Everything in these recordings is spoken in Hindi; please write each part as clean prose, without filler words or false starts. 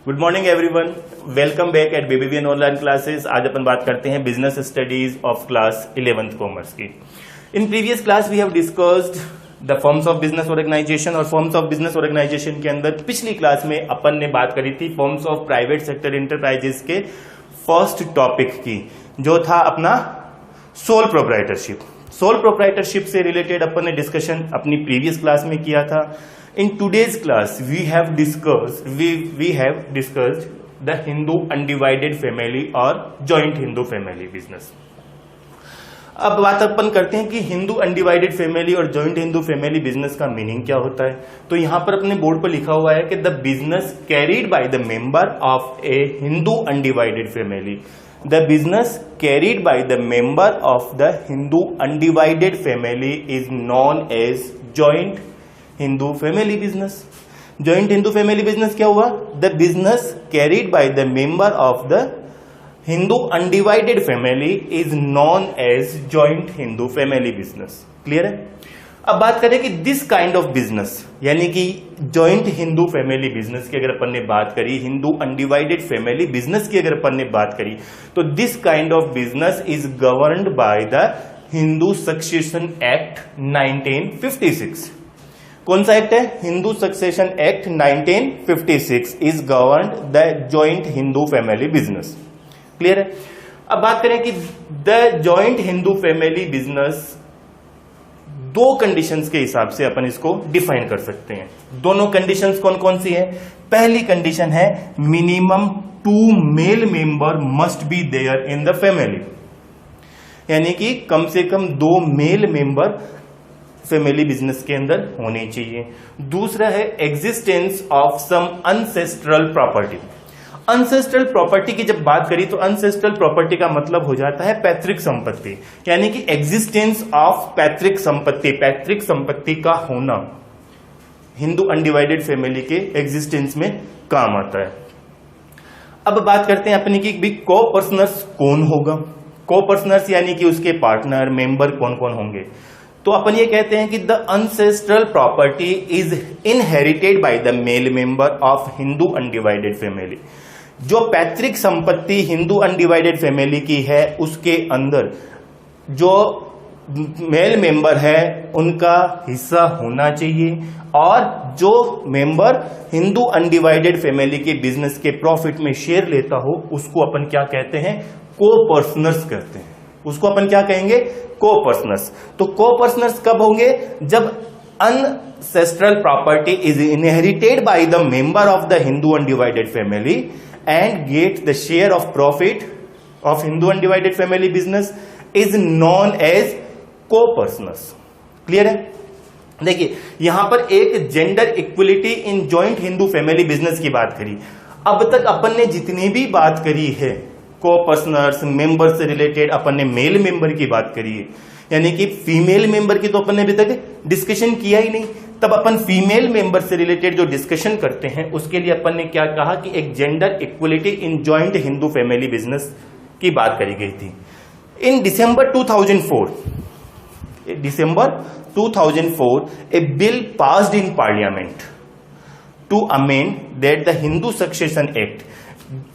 Good morning everyone, welcome back at BBVN online classes. आज अपन बात करते हैं business studies of class 11th commerce की। In previous class we have discussed the forms of business organisation और फॉर्म्स ऑफ बिजनेस ऑर्गेनाइजेशन के अंदर पिछली क्लास में अपन ने बात करी थी forms of private sector enterprises के फर्स्ट टॉपिक की, जो था अपना सोल प्रोप्राइटरशिप। सोल प्रोप्राइटरशिप से रिलेटेड अपन ने डिस्कशन अपनी प्रीवियस क्लास में किया था। In today's class, we have discussed the Hindu undivided family और joint Hindu family business। अब बात अपन करते हैं कि हिंदू अनडिवाइडेड फैमिली और जॉइंट हिंदू फैमिली बिजनेस का मीनिंग क्या होता है। तो यहां पर अपने बोर्ड पर लिखा हुआ है कि the business carried by the member of a Hindu undivided family, the business carried by the member of the Hindu undivided family is known as joint Hindu family business. Joint Hindu family business क्या हुआ? The business carried by the member of the Hindu undivided family is known as joint Hindu family business. Clear है? अब बात करें कि दिस काइंड ऑफ बिजनेस, यानी कि जॉइंट हिंदू फैमिली बिजनेस की अगर अपन ने बात करी, हिंदू अनडिवाइडेड फैमिली बिजनेस की अगर अपन ने बात करी, तो this kind of business is governed by the Hindu succession act 1956। कौन सा एक्ट है? Hindu succession act 1956 is governed the joint Hindu family business. Clear है? अब बात करें कि the joint Hindu family business दो कंडीशंस के हिसाब से अपन इसको डिफाइन कर सकते हैं। दोनों कंडीशंस कौन कौन सी है? पहली कंडीशन है minimum 2 male member must be there in the family, यानी कि कम से कम 2 मेल मेंबर फैमिली बिजनेस के अंदर होने चाहिए। दूसरा है existence of some ancestral property. Ancestral property की जब बात करी तो अनसेस्ट्रल प्रॉपर्टी का मतलब हो जाता है पैतृक संपत्ति, यानी कि एग्जिस्टेंस ऑफ पैतृक संपत्ति। पैतृक संपत्ति का होना हिंदू अनडिवाइडेड फैमिली के एग्जिस्टेंस में काम आता है। अब बात करते हैं अपनी की को पर्सनर्स कौन होगा। को पर्सनर्स यानी कि उसके पार्टनर मेंबर कौन कौन होंगे। तो अपन ये कहते हैं कि the ancestral property is inherited by the male member of Hindu undivided family. जो पैतृक संपत्ति हिंदू अनडिवाइडेड फैमिली की है, उसके अंदर जो मेल मेंबर है उनका हिस्सा होना चाहिए, और जो मेंबर हिंदू अनडिवाइडेड फैमिली के बिजनेस के प्रॉफिट में शेयर लेता हो उसको अपन क्या कहते हैं? को पर्सनर्स कहते हैं। उसको अपन क्या कहेंगे? को पर्सनर्स। तो को पर्सनर्स कब होंगे? जब ancestral property is inherited by the member of the Hindu undivided family and get the share of profit of Hindu undivided family business is known as coparceners. Clear है? देखिए यहां पर एक gender equality in joint Hindu family business की बात करी। अब तक अपन ने जितनी भी बात करी है को पर्सनर्स मेंबर से रिलेटेड, अपन ने मेल मेंबर की बात करी है, यानी कि फीमेल मेंबर की तो अपन ने अभी तक डिस्कशन किया ही नहीं। तब अपन फीमेल मेंबर से रिलेटेड जो डिस्कशन करते हैं उसके लिए अपन ने क्या कहा कि एक gender equality in joint Hindu family business की बात करी गई थी। In December 2004 a bill passed in parliament to amend that the Hindu succession act.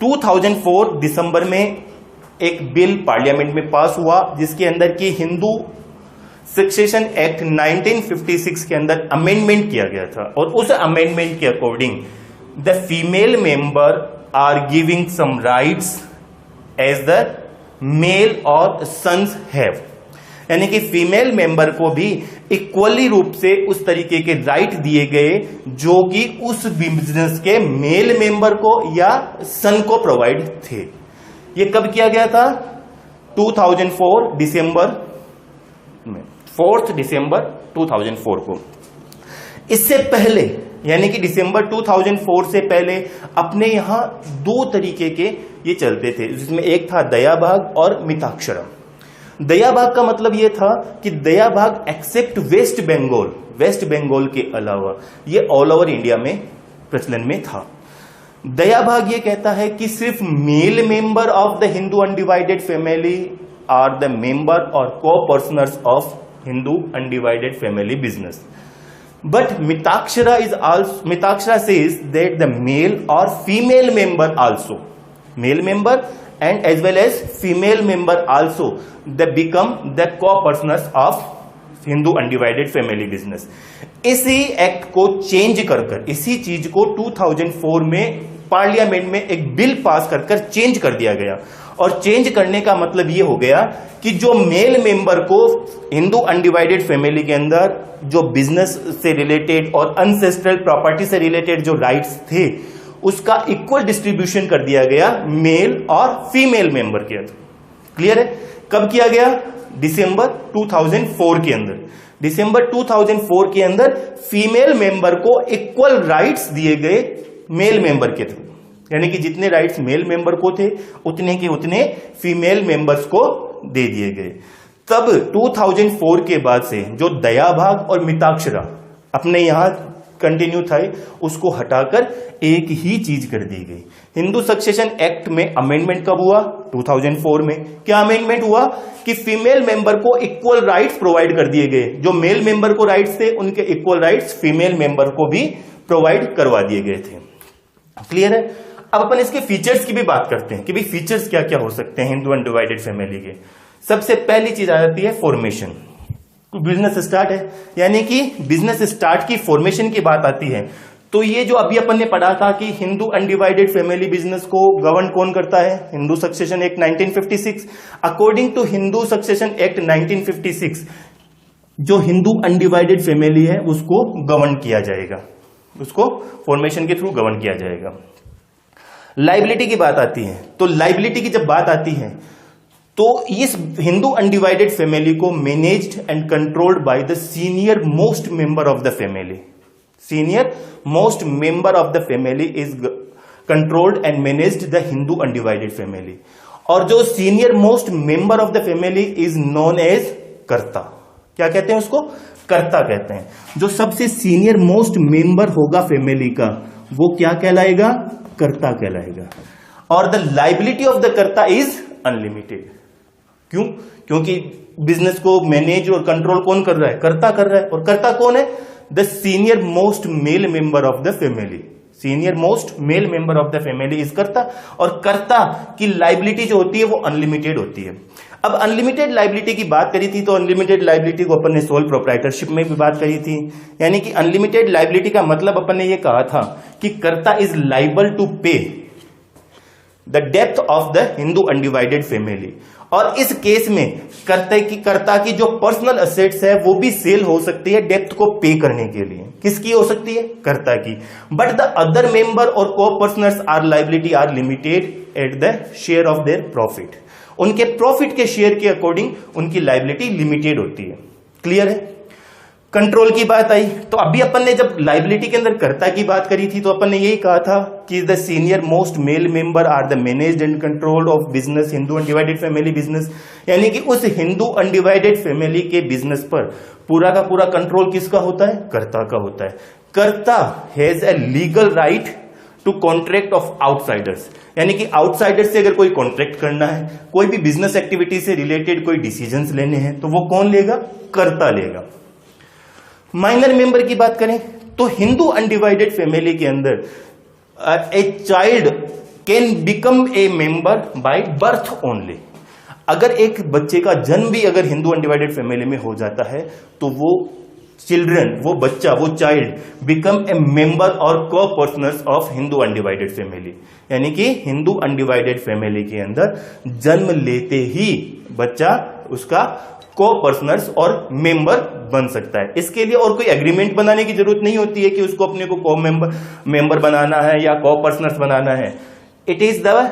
2004 दिसंबर में एक बिल पार्लियामेंट में पास हुआ जिसके अंदर की हिंदू सक्सेशन एक्ट 1956 के अंदर अमेंडमेंट किया गया था, और उस अमेंडमेंट के according the female member are giving same rights as the male और सन्स हैव, यानी कि फीमेल मेंबर को भी इक्वली रूप से उस तरीके के राइट दिए गए जो कि उस बिजनेस के मेल मेंबर को या सन को प्रोवाइड थे। ये कब किया गया था? 2004 दिसंबर में, 4 दिसंबर 2004 को। इससे पहले यानी कि दिसंबर 2004 से पहले अपने यहां 2 तरीके के ये चलते थे, जिसमें एक था दया भाग और मिताक्षरम। दया भाग का मतलब यह था कि दया भाग एक्सेप्ट वेस्ट बंगाल के अलावा ये ऑल ओवर इंडिया में प्रचलन में था। दया भाग ये कहता है कि सिर्फ male member of the Hindu undivided family are the member और coparceners of Hindu undivided family business. But Mitaksara says that the male or female member also, male member and as well as female member also, they become the co-partners of Hindu undivided family business. इसी एक्ट को चेंज कर इसी चीज को 2004 में पार्लियामेंट में एक बिल पास कर चेंज कर दिया गया। और चेंज करने का मतलब ये हो गया कि जो मेल मेंबर को हिंदू अनडिवाइडेड फैमिली के अंदर जो बिजनेस से रिलेटेड और अनसेस्ट्रल प्रॉपर्टी से रिलेटेड जो राइट्स थे, उसका इक्वल डिस्ट्रीब्यूशन कर दिया गया मेल और फीमेल मेंबर के अंदर। क्लियर है? कब किया गया? दिसंबर 2004 के अंदर। दिसंबर 2004 के अंदर फीमेल मेंबर को इक्वल राइट्स दिए गए मेल मेंबर के थ्रू, यानी कि जितने राइट्स मेल मेंबर को थे उतने के उतने फीमेल मेंबर्स को दे दिए गए। तब 2004 के बाद से जो दया भाग और मिताक्षरा अपने यहां कंटिन्यू था, उसको हटाकर एक ही चीज कर दी गई। हिंदू सक्सेशन एक्ट में अमेंडमेंट कब हुआ? 2004 में। क्या अमेंडमेंट हुआ कि फीमेल मेंबर को इक्वल राइट्स प्रोवाइड कर दिए गए। जो मेल मेंबर को राइट्स थे उनके इक्वल राइट्स फीमेल मेंबर को भी प्रोवाइड करवा दिए गए थे। क्लियर है? अब अपन इसके फीचर्स की भी बात करते हैं कि भाई फीचर्स क्या क्या हो सकते हैं हिंदू अनडिवाइडेड फैमिली के। सबसे पहली चीज आ जाती है फॉर्मेशन। बिजनेस स्टार्ट है, यानी कि बिजनेस स्टार्ट की फॉर्मेशन की बात आती है। तो ये जो अभी अपन ने पढ़ा था कि हिंदू अनडिवाइडेड फैमिली बिजनेस को गवर्न कौन करता है? Hindu succession act 1956। According to Hindu succession act 1956 जो हिंदू अनडिवाइडेड फैमिली है उसको गवर्न किया जाएगा, उसको फॉर्मेशन के थ्रू गवर्न किया जाएगा। लाइबिलिटी की बात आती है, तो लाइबिलिटी की जब बात आती है तो इस हिंदू अनडिवाइडेड फैमिली को managed and controlled by the senior most member of the family. Senior most member of the family is controlled and managed the Hindu undivided family. और जो senior most member of the family is known as karta. क्या कहते हैं उसको? कर्ता कहते हैं। जो सबसे सीनियर मोस्ट मेंबर होगा फैमिली का वो क्या कहलाएगा? कर्ता कहलाएगा। और द लाइबिलिटी ऑफ द कर्ता इज अनलिमिटेड। क्यों? क्योंकि बिजनेस को मैनेज और कंट्रोल कौन कर रहा है? कर्ता कर रहा है। और कर्ता कौन है? The senior most male member of the family. Senior most male member of the family is कर्ता। और कर्ता की लाइबिलिटी जो होती है वो अनलिमिटेड होती है। अब अनलिमिटेड लाइबिलिटी की बात करी थी तो अनलिमिटेड लाइबिलिटी को अपन ने सोल प्रोप्राइटरशिप में भी बात करी थी। यानी कि अनलिमिटेड लाइबिलिटी का मतलब अपन ने ये कहा था कि कर्ता इज लाइबल टू पे the depth of the Hindu undivided family. और इस केस में कर्ता की जो पर्सनल असेट्स है वो भी सेल हो सकती है डेप्थ को पे करने के लिए। किसकी हो सकती है? कर्ता की। बट द अदर मेंबर और coparceners are liability are limited at the share of their profit. उनके प्रॉफिट के शेयर के अकॉर्डिंग उनकी लाइबिलिटी लिमिटेड होती है। क्लियर है? कंट्रोल की बात आई तो अभी अपन ने जब लाइबिलिटी के अंदर कर्ता की बात करी थी तो अपन ने यही कहा था कि the senior most male member are the managed and controlled of business Hindu undivided family business. यानी कि उस हिंदू अनडिवाइडेड फैमिली के बिजनेस पर पूरा का पूरा कंट्रोल किसका होता है? कर्ता का होता है। Karta has a legal right to contract of outsiders. यानी कि आउटसाइडर से अगर कोई कॉन्ट्रैक्ट करना है, कोई भी बिजनेस एक्टिविटी से रिलेटेड कोई डिसीजंस लेने हैं तो वो कौन लेगा? कर्ता लेगा। माइनर मेंबर की बात करें तो हिंदू अनडिवाइडेड फैमिली के अंदर a child can become a member by birth only. अगर एक बच्चे का जन्म भी अगर हिंदू अनडिवाइडेड फैमिली में हो जाता है तो वो चिल्ड्रन, वो बच्चा, वो चाइल्ड बिकम ए मेंबर और coparceners of Hindu undivided family. यानी कि हिंदू अनडिवाइडेड फैमिली के अंदर जन्म लेते ही बच्चा उसका को पर्सनर्स और मेंबर बन सकता है। इसके लिए और कोई एग्रीमेंट बनाने की जरूरत नहीं होती है कि उसको अपने को को मेंबर बनाना है या को पर्सनर्स बनाना है। It is the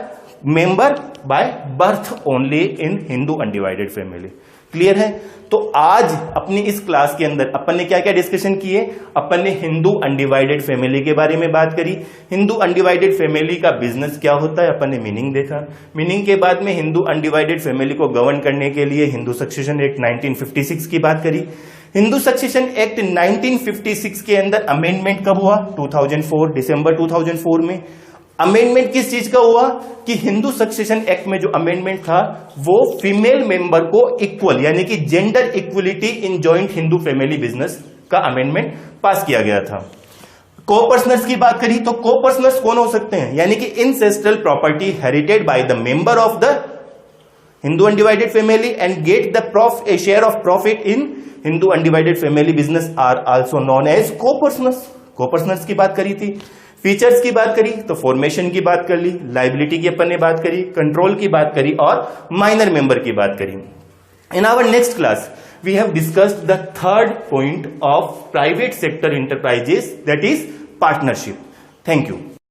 member by birth only in Hindu undivided family. Clear है? तो आज अपनी इस क्लास के अंदर अपन ने क्या क्या डिस्कशन किए? अपन ने हिंदू अनडिवाइडेड फैमिली के बारे में बात करी। हिंदू अनडिवाइडेड फैमिली का बिजनेस क्या होता है अपन ने मीनिंग देखा। मीनिंग के बाद में हिंदू अनडिवाइडेड फैमिली को गवर्न करने के लिए हिंदू सक्सेशन एक्ट 1956 की बात करी। हिंदू सक्सेशन एक्ट 1956 के अंदर अमेंडमेंट कब हुआ? 2004, दिसंबर 2004 में। अमेंडमेंट किस चीज का हुआ कि हिंदू सक्सेशन एक्ट में जो अमेंडमेंट था वो फीमेल मेंबर को इक्वल यानी कि gender equality in joint Hindu family business का अमेंडमेंट पास किया गया था। को पर्सनर्स की बात करी तो को पर्सनर्स कौन हो सकते हैं, यानी कि ancestral property inherited by the member of the Hindu undivided family and get the share of profit in Hindu undivided family business are also known as coparceners. को पर्सनर्स की बात करी थी। फीचर्स की बात करी तो फॉर्मेशन की बात कर ली, लाइबिलिटी की अपन ने बात करी, कंट्रोल की बात करी और माइनर मेंबर की बात करी। In our next class we have discussed the third point of private sector enterprises, that is partnership. Thank you.